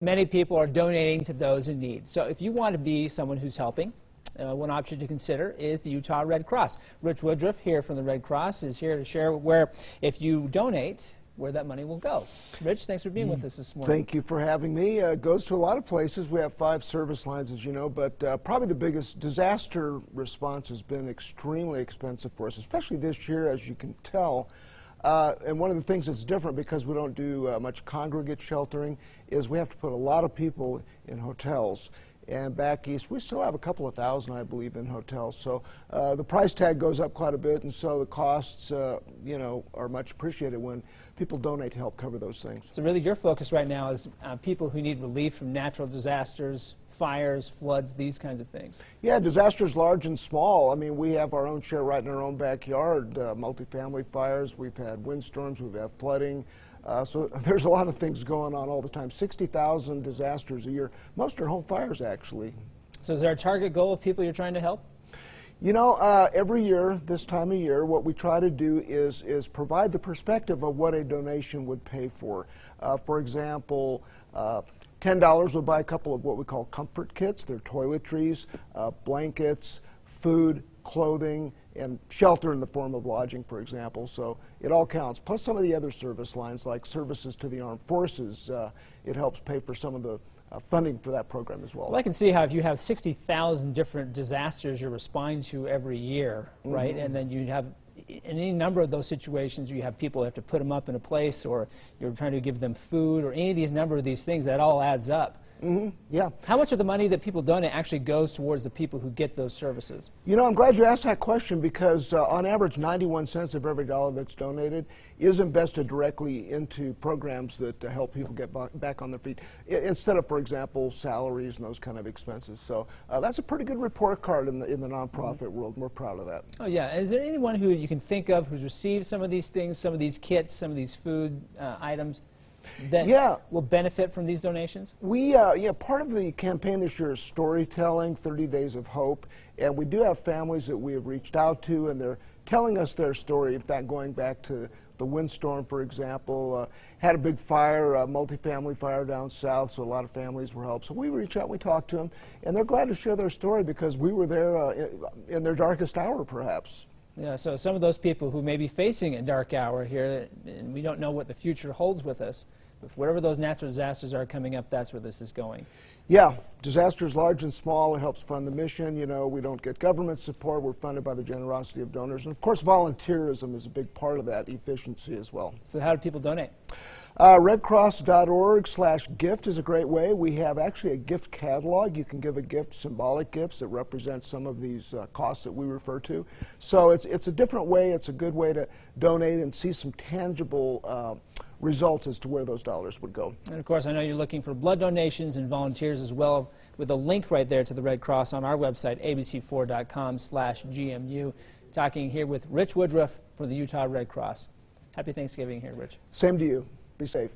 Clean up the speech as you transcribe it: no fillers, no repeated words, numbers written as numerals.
Many people are donating to those in need. So if you want to be someone who's helping, one option to consider is the Utah Red Cross. Rich Woodruff here from the Red Cross is here to share where, if you donate, where that money will go. Rich, thanks for being with us this morning. Thank you for having me. It goes to a lot of places. We have 5 service lines, as you know, but probably the biggest disaster response has been extremely expensive for us, especially this year, as you can tell. And one of the things that's different, because we don't do much congregate sheltering, is we have to put a lot of people in hotels. And back east, we still have a couple of thousand, I believe, in hotels. So the price tag goes up quite a bit, and so the costs, you know, are much appreciated when people donate to help cover those things. So really your focus right now is people who need relief from natural disasters, fires, floods, these kinds of things. Yeah, disasters large and small. I mean, we have our own share right in our own backyard. Multifamily fires, we've had windstorms, we've had flooding. So there's a lot of things going on all the time. 60,000 disasters a year. Most are home fires, actually. So is there a target goal of people you're trying to help? You know, every year, this time of year, what we try to do is provide the perspective of what a donation would pay for. For example, $10 would buy a couple of what we call comfort kits. They're toiletries, blankets, food, clothing, and shelter in the form of lodging, for example. So it all counts. Plus some of the other service lines, like services to the armed forces, it helps pay for some of the funding for that program as well. Well, I can see how if you have 60,000 different disasters you're responding to every year, right? And then you have, in any number of those situations, you have people who have to put them up in a place, or you're trying to give them food, or any of these number of these things, that all adds up. Yeah. How much of the money that people donate actually goes towards the people who get those services? You know, I'm glad you asked that question, because on average 91 cents of every dollar that's donated is invested directly into programs that help people get back on their feet, instead of, for example, salaries and those kind of expenses. So that's a pretty good report card in the nonprofit world. We're proud of that. Oh yeah. Is there anyone who you can think of who's received some of these things, some of these kits, some of these food items, that will benefit from these donations? We, part of the campaign this year is storytelling, 30 Days of Hope, and we do have families that we have reached out to, and they're telling us their story. In fact, going back to the windstorm, for example, had a big fire, a multifamily fire down south, so a lot of families were helped. So we reach out, we talk to them, and they're glad to share their story, because we were there in their darkest hour, perhaps. Yeah, so some of those people who may be facing a dark hour here, and we don't know what the future holds with us, but whatever those natural disasters are coming up, that's where this is going. Yeah, disasters large and small, it helps fund the mission. You know, we don't get government support, we're funded by the generosity of donors. And of course, volunteerism is a big part of that efficiency as well. So how do people donate? Redcross.org/gift is a great way. We have actually a gift catalog. You can give a gift, symbolic gifts that represent some of these costs that we refer to. So it's a different way. It's a good way to donate and see some tangible results as to where those dollars would go. And of course, I know you're looking for blood donations and volunteers as well, with a link right there to the Red Cross on our website, abc4.com/GMU. Talking here with Rich Woodruff for the Utah Red Cross. Happy Thanksgiving here, Rich. Same to you. Be safe.